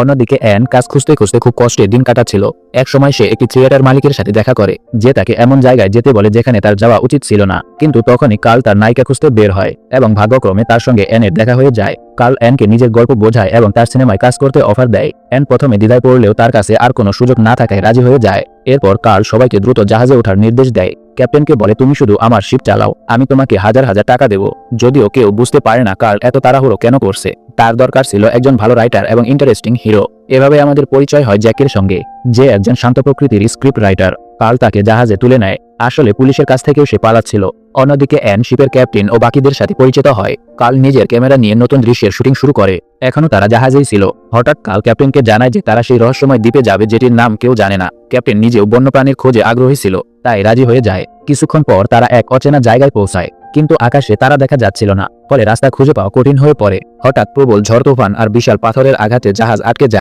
অন্যদিকে অ্যান কাজ খুঁজতে খুঁজতে খুব কষ্টে দিন কাটাচ্ছিল। একসময় সে একটি থিয়েটার মালিকের সাথে দেখা করে, যে তাকে এমন জায়গায় যেতে বলে যেখানে তার যাওয়া উচিত ছিল না। কিন্তু তখনই কার্ল তার নায়িকা খুঁজতে বের হয় এবং ভাগ্যক্রমে তার সঙ্গে অ্যানের দেখা হয়ে যায়। কার্ল অ্যানকে নিজের গল্প বোঝায় এবং তার সিনেমায় কাজ করতে অফার দেয়। অ্যান প্রথমে দ্বিধায় পড়লেও তার কাছে আর কোনো সুযোগ না থাকায় রাজি হয়ে যায়। এরপর কার্ল সবাইকে দ্রুত জাহাজে ওঠার নির্দেশ দেয়। ক্যাপ্টেনকে বলে, তুমি শুধু আমার শিপ চালাও, আমি তোমাকে হাজার হাজার টাকা দেব। যদিও কেউ বুঝতে পারে না কার্ল এত তাড়াহুড়ো কেন করছে। তার দরকার ছিল একজন ভালো রাইটার এবং ইন্টারেস্টিং হিরো। এভাবে আমাদের পরিচয় হয় জ্যাকের সঙ্গে, যে একজন শান্ত প্রকৃতির স্ক্রিপ্ট রাইটার। কার্ল তাকে জাহাজে তুলে নেয়। আসলে পুলিশের কাছ থেকেও সে পালাচ্ছিল। অন্যদিকে অ্যান শিপের ক্যাপ্টেন ও বাকিদের সাথে পরিচিত হয়। কার্ল নিজের ক্যামেরা নিয়ে নতুন দৃশ্যের শুটিং শুরু করে। এখনো তারা জাহাজেই ছিল। হঠাৎ কার্ল ক্যাপ্টেনকে জানায় যে তারা সেই রহস্যময় দ্বীপে যাবে যেটির নাম কেউ জানে না। ক্যাপ্টেন নিজেও বন্যপ্রাণীর খোঁজে আগ্রহী ছিল, তাই রাজি হয়ে যায়। কিছুক্ষণ পর তারা এক অচেনা জায়গায় পৌঁছায়, কিন্তু আকাশে তারা দেখা যাচ্ছিল না। ফলে রাস্তা খুঁজে পাওয়া কঠিন হয়ে পড়ে। হঠাৎ প্রবল ঝড় তুফান আর বিশাল পাথরের আঘাতে জাহাজ আটকে যায়।